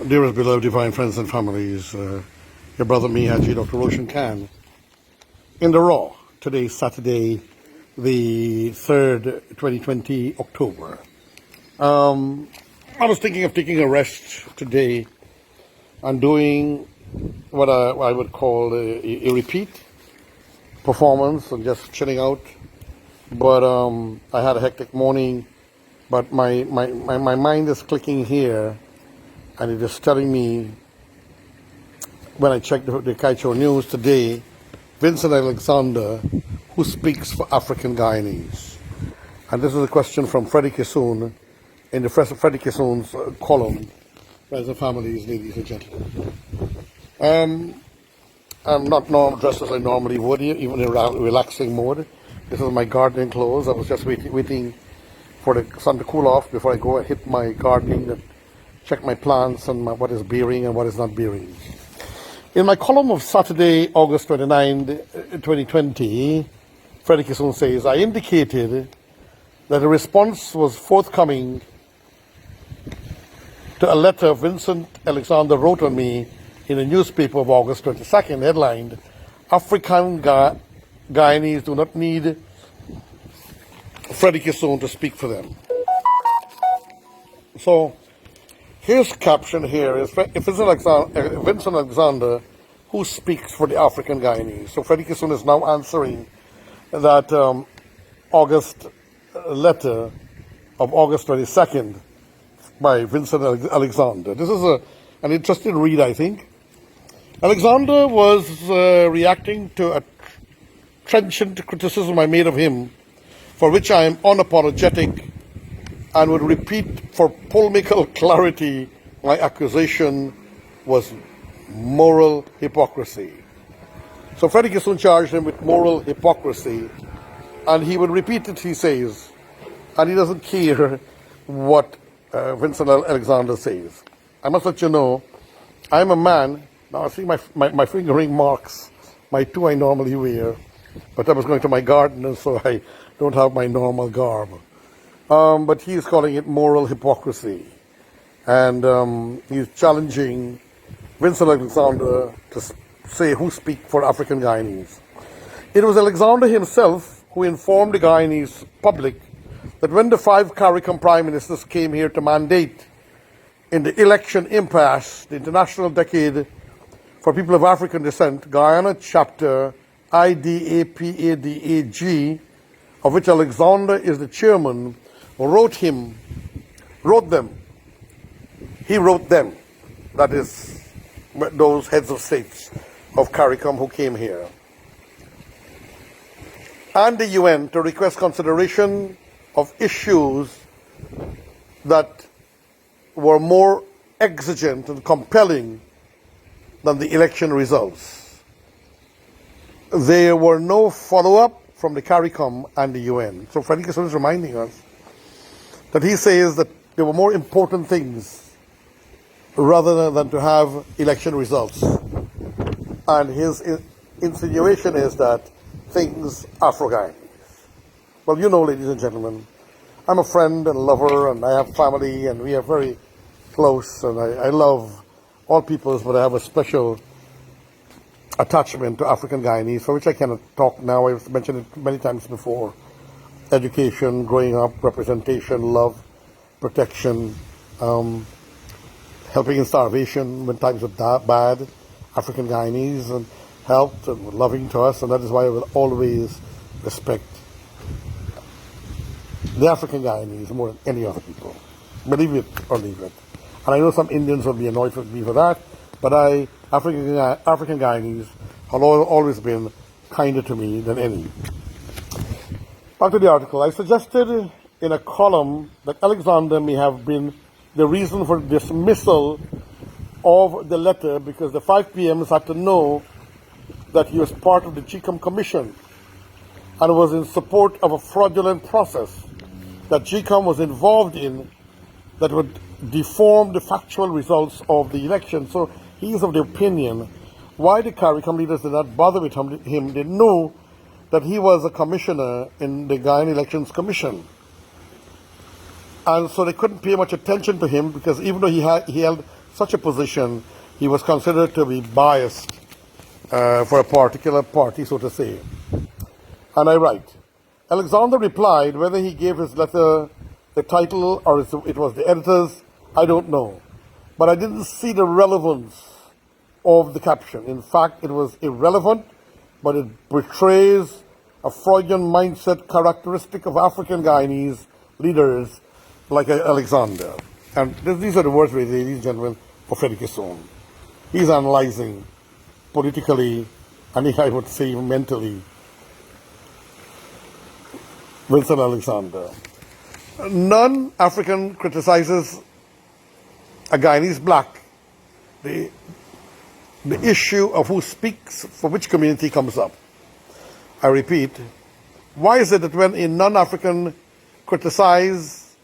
Dearest beloved divine friends and families, your brother me, Haji Dr. Roshan Khan, in the Raw, today Saturday, the 3rd, 2020, October. I was thinking of taking a rest today and doing what I would call a repeat performance and just chilling out. But I had a hectic morning, but my mind is clicking here. And it is telling me, when I checked the KISSOON news today, Vincent Alexander, who speaks for African Guyanese. And this is a question from Freddie KISSOON in the Freddie KISSOON's column, Friends and Families, ladies and gentlemen. I'm not dressed as I normally would, even in a relaxing mode. This is my gardening clothes. I was just waiting for the sun to cool off before I go and hit my gardening, check my plants and what is bearing and what is not bearing. In my column of Saturday, August 29, 2020, Freddie KISSOON says, I indicated that a response was forthcoming to a letter Vincent Alexander wrote on me in a newspaper of August 22nd, headlined, African Guyanese do not need Freddie KISSOON to speak for them. So, his caption here is Vincent Alexander, who speaks for the African Guyanese. So Freddie KISSOON is now answering that August letter of August 22nd by Vincent Alexander. This is an interesting read, I think. Alexander was reacting to a trenchant criticism I made of him, for which I am unapologetic and would repeat for polemical clarity, my accusation was moral hypocrisy. So Freddie KISSOON charged him with moral hypocrisy, and he would repeat it, he says, and he doesn't care what Vincent Alexander says. I must let you know, I'm a man, now I see my finger ring marks, my two I normally wear, but I was going to my garden, and so I don't have my normal garb. But he is calling it moral hypocrisy. And he's challenging Vincent Alexander to say who speak for African Guyanese. It was Alexander himself who informed the Guyanese public that when the 5 CARICOM prime ministers came here to mandate in the election impasse, the International Decade for People of African Descent, Guyana chapter IDAPADAG, of which Alexander is the chairman, he wrote them, that is, those heads of states of CARICOM who came here, and the UN to request consideration of issues that were more exigent and compelling than the election results. There were no follow-up from the CARICOM and the UN. So Freddie KISSOON is reminding us that he says that there were more important things rather than to have election results. And his insinuation is that things Afro-Guyanese. Well, you know, ladies and gentlemen, I'm a friend and lover, and I have family, and we are very close, and I love all peoples, but I have a special attachment to African Guyanese, for which I cannot talk now. I've mentioned it many times before. Education, growing up, representation, love, protection, helping in starvation when times are bad. African Guyanese and helped and were loving to us, and that is why I will always respect the African Guyanese more than any other people. Believe it or leave it. And I know some Indians will be annoyed with me for that, but African Guyanese have always been kinder to me than any. Back to the article. I suggested in a column that Alexander may have been the reason for dismissal of the letter because the 5 PMs had to know that he was part of the GCOM Commission and was in support of a fraudulent process that GCOM was involved in that would deform the factual results of the election. So he is of the opinion why the CARICOM leaders did not bother with him. They knew that he was a commissioner in the Guyana Elections Commission. And so they couldn't pay much attention to him because even though he held such a position, he was considered to be biased for a particular party, so to say. And I write, Alexander replied, whether he gave his letter the title or it was the editor's, I don't know. But I didn't see the relevance of the caption. In fact, it was irrelevant, but it betrays a Freudian mindset characteristic of African Guyanese leaders like Alexander. And these are the words, ladies and gentlemen, for Freddie KISSOON. He's analyzing politically, and I would say even mentally, Vincent Alexander. None African criticizes a Guyanese black. The issue of who speaks for which community comes up. I repeat, why is it that when a non-African criticizes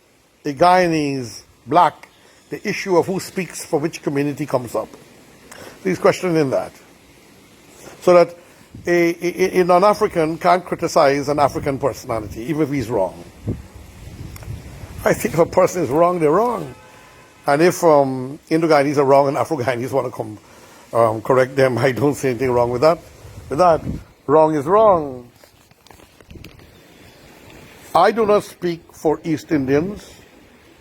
a Guyanese black, the issue of who speaks for which community comes up? Please question in that. So that a non-African can't criticize an African personality, even if he's wrong. I think if a person is wrong, they're wrong. And if Indo-Guyanese are wrong and Afro-Guyanese want to come correct them, I don't see anything wrong with that. Wrong is wrong. I do not speak for East Indians,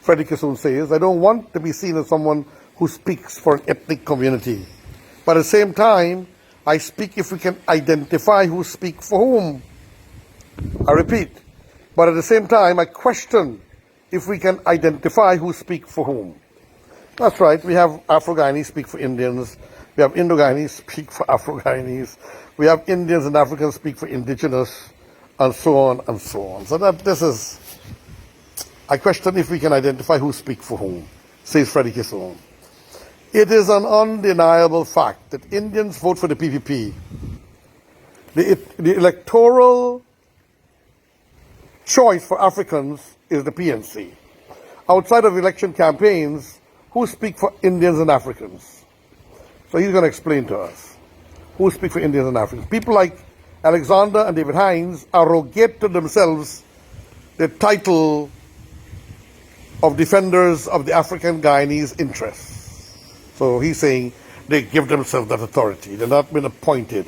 Freddie KISSOON says. I don't want to be seen as someone who speaks for an ethnic community. But at the same time, I speak if we can identify who speaks for whom. I repeat, but at the same time, I question if we can identify who speaks for whom. That's right, we have Afro-Guyanese speak for Indians, we have Indo-Guyanese speak for Afro-Guyanese, we have Indians and Africans speak for indigenous, and so on and so on. So I question if we can identify who speaks for whom, says Freddie KISSOON. It is an undeniable fact that Indians vote for the PPP. The electoral choice for Africans is the PNC. Outside of election campaigns, who speak for Indians and Africans? So he's going to explain to us who speak for Indians and Africans. People like Alexander and David Hines arrogate to themselves the title of defenders of the African Guyanese interests. So he's saying they give themselves that authority. They've not been appointed,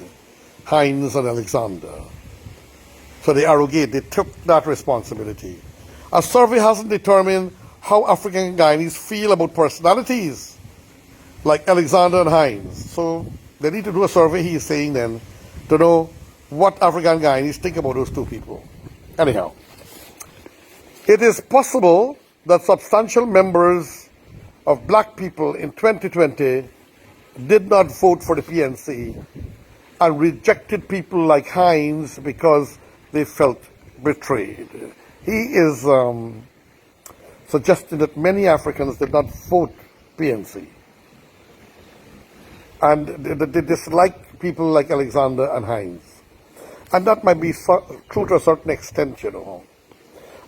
Hines and Alexander. So they arrogate, they took that responsibility. A survey hasn't determined how African Guyanese feel about personalities like Alexander and Hines. So they need to do a survey, he is saying then, to know what African Guyanese think about those two people. Anyhow, it is possible that substantial members of black people in 2020 did not vote for the PNC and rejected people like Hines because they felt betrayed. He is suggesting that many Africans did not vote PNC. And they dislike people like Alexander and Hines. And that might be true to a certain extent, you know.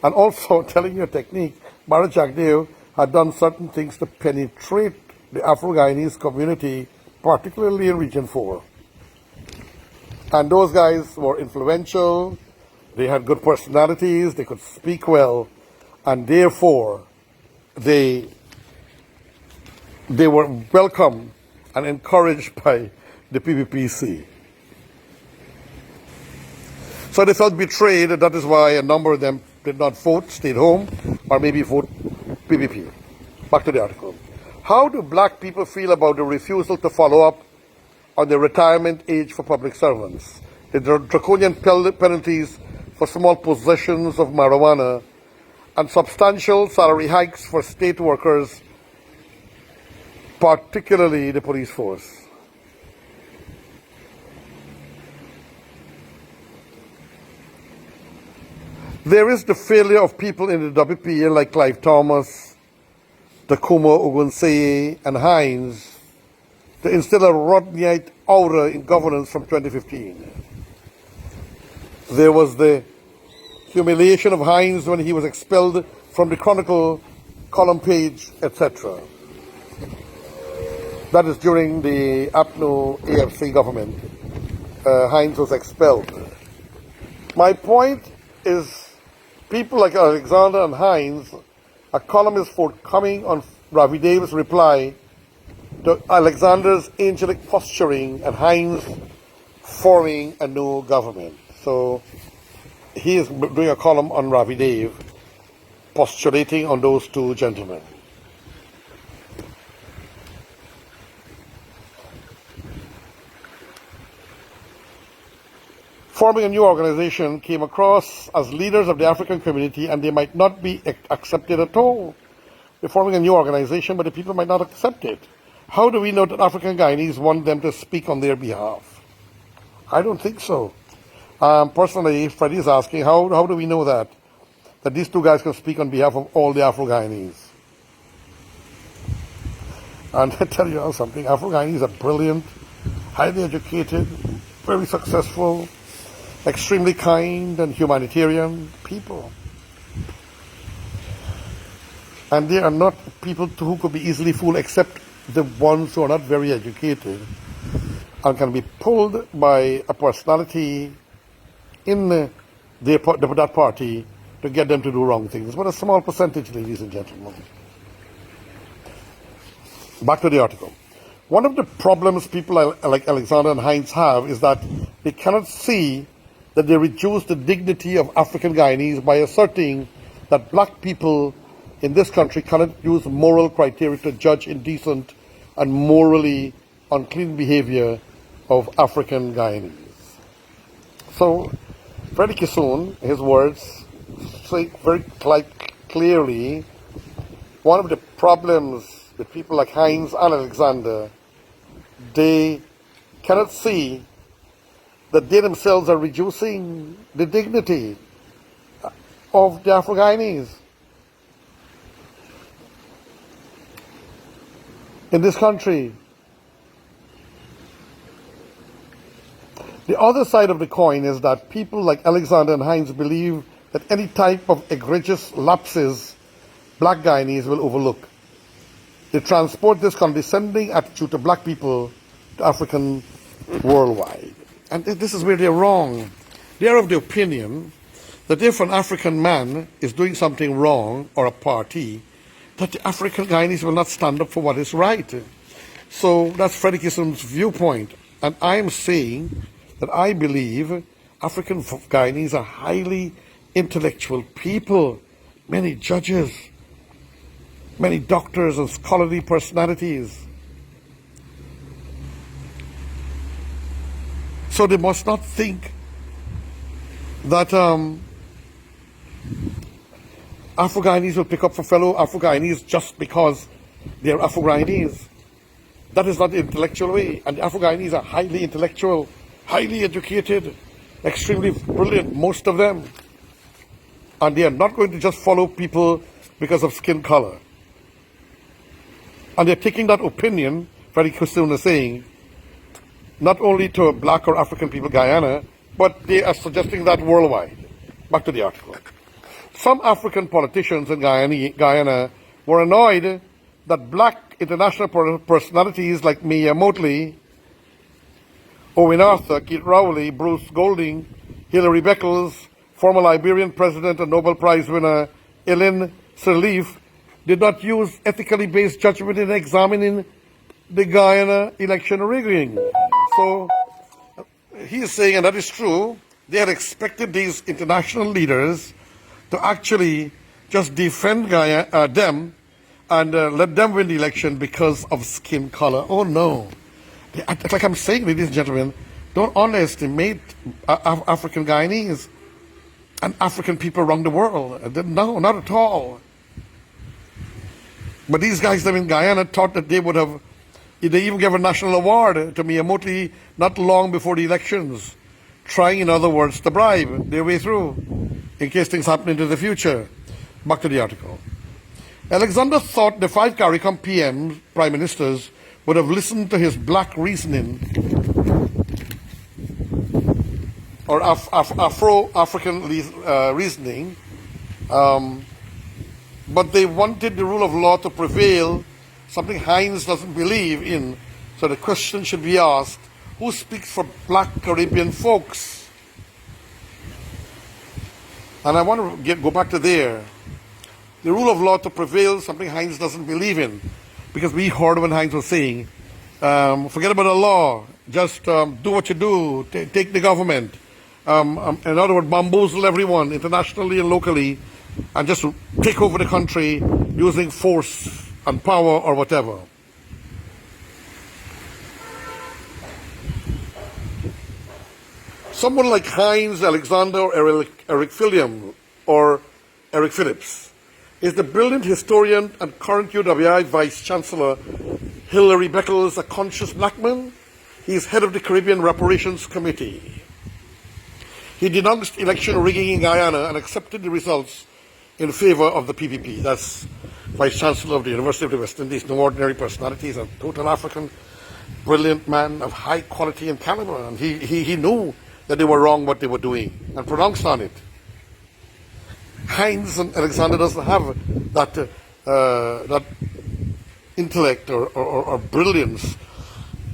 And also, telling you a technique, Maharaj Jagdeo had done certain things to penetrate the Afro-Guyanese community, particularly in Region 4. And those guys were influential, they had good personalities, they could speak well, and therefore they were welcomed and encouraged by the PPPC. So they felt betrayed, and that is why a number of them did not vote, stayed home, or maybe vote PPP. Back to the article. How do black people feel about the refusal to follow up on the retirement age for public servants, the draconian penalties for small possessions of marijuana, and substantial salary hikes for state workers, particularly the police force? There is the failure of people in the WPA like Clive Thomas, Takumo Ogunseye, and Hines to instill a Rodneyite aura in governance from 2015. There was the humiliation of Hines when he was expelled from the Chronicle column page, etc. That is during the APNO AFC government. Hines was expelled. My point is, people like Alexander and Hines, a column is forthcoming on Ravi Dev's reply to Alexander's angelic posturing and Heinz forming a new government. So he is doing a column on Ravi Dave, postulating on those two gentlemen. Forming a new organization came across as leaders of the African community, and they might not be accepted at all. They're forming a new organization, but the people might not accept it. How do we know that African Guyanese want them to speak on their behalf? I don't think so. Personally, Freddie is asking, how do we know that these two guys can speak on behalf of all the Afro-Guyanese? And I tell you something, Afro-Guyanese are brilliant, highly educated, very successful, extremely kind and humanitarian people. And they are not people who could be easily fooled, except the ones who are not very educated and can be pulled by a personality in that party to get them to do wrong things. But a small percentage, ladies and gentlemen. Back to the article. One of the problems people like Alexander and Heinz have is that they cannot see that they reduce the dignity of African Guyanese by asserting that black people in this country cannot use moral criteria to judge indecent and morally unclean behavior of African Guyanese. So, Freddie KISSOON, his words, say very clearly, one of the problems with people like Heinz and Alexander, they cannot see that they themselves are reducing the dignity of the Afro-Guyanese in this country. The other side of the coin is that people like Alexander and Heinz believe that any type of egregious lapses black Guyanese will overlook. They transport this condescending attitude to black people to African worldwide. And this is where they're wrong. They are of the opinion that if an African man is doing something wrong, or a party, that the African Guyanese will not stand up for what is right. So that's Freddie KISSOON's viewpoint. And I'm saying that I believe African Guyanese are highly intellectual people, many judges, many doctors and scholarly personalities. So they must not think that Afro-Guyanese will pick up for fellow Afro-Guyanese just because they're Afro-Guyanese. That is not the intellectual way. And the Afro-Guyanese are highly intellectual, highly educated, extremely brilliant, most of them. And they are not going to just follow people because of skin color. And they're taking that opinion, Freddie KISSOON is saying, not only to black or African people in Guyana, but they are suggesting that worldwide. Back to the article. Some African politicians in Guyana were annoyed that black international personalities like Mia Motley, Owen Arthur, Keith Rowley, Bruce Golding, Hilary Beckles, former Liberian president and Nobel Prize winner Ellen Sirleaf did not use ethically based judgment in examining the Guyana election rigging. So he is saying, and that is true, they had expected these international leaders to actually just defend them and let them win the election because of skin color. Oh no. Like I'm saying, ladies and gentlemen, don't underestimate African Guyanese and African people around the world. No, not at all. But these guys that in Guyana thought that they would have, they even gave a national award to Mia Motley not long before the elections, trying, in other words, to bribe their way through in case things happen into the future. Back to the article. Alexander thought the 5 CARICOM PMs, prime ministers, would have listened to his black reasoning, or Afro-African reasoning, but they wanted the rule of law to prevail, something Heinz doesn't believe in. So the question should be asked, who speaks for black Caribbean folks? And I want to go back to there. The rule of law to prevail, something Heinz doesn't believe in. because we heard when Hines was saying, forget about the law, just do what you do, take the government. In other words, bamboozle everyone internationally and locally, and just take over the country using force and power or whatever. Someone like Hines, Alexander, or Eric Fillion, or Eric Phillips, is the brilliant historian and current UWI Vice Chancellor Hilary Beckles a conscious black man? He is head of the Caribbean Reparations Committee. He denounced election rigging in Guyana and accepted the results in favor of the PPP. That's Vice Chancellor of the University of the West Indies, no ordinary personality. He's a total African, brilliant man of high quality and caliber. And he knew that they were wrong what they were doing and pronounced on it. Hines and Alexander doesn't have that intellect or brilliance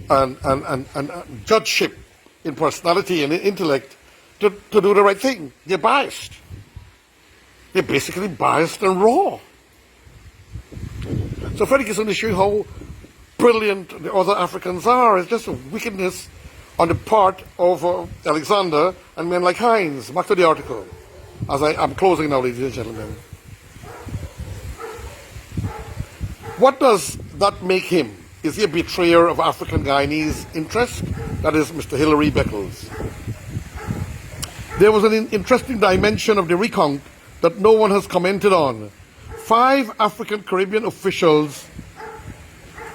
and judgeship in personality and in intellect to do the right thing. They're biased. They're basically biased and raw. So Freddie KISSOON is showing how brilliant the other Africans are. It's just a wickedness on the part of Alexander and men like Hines. Back to the article. As I'm closing now, ladies and gentlemen. What does that make him? Is he a betrayer of African Guyanese interest? That is Mr. Hilary Beckles. There was an interesting dimension of the recount that no one has commented on. 5 African Caribbean officials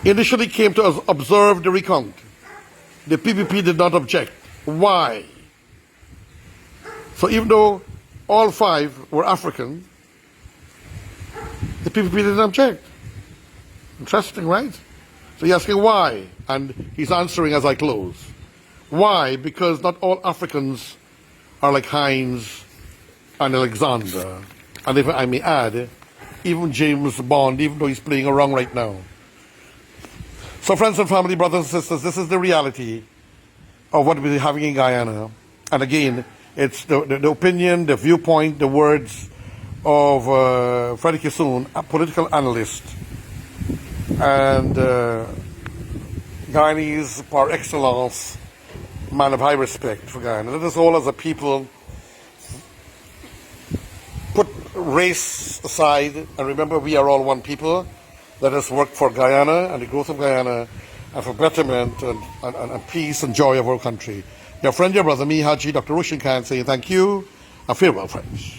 initially came to observe the recount. The PPP did not object. Why? So even though all 5 were African, the PPP didn't object. Interesting, right? So he's asking why, and he's answering as I close. Why? Because not all Africans are like Hines and Alexander. And if I may add, even James Bond, even though he's playing a wrong right now. So friends and family, brothers and sisters, this is the reality of what we're having in Guyana. And again, it's the opinion, the viewpoint, the words of Freddie KISSOON, a political analyst, and Guyanese par excellence, man of high respect for Guyana. Let us all as a people put race aside and remember we are all one people. Let us work for Guyana and the growth of Guyana and for betterment and peace and joy of our country. Your friend, your brother, me, Haji, Dr. Roshan Khan, saying thank you and farewell, friends.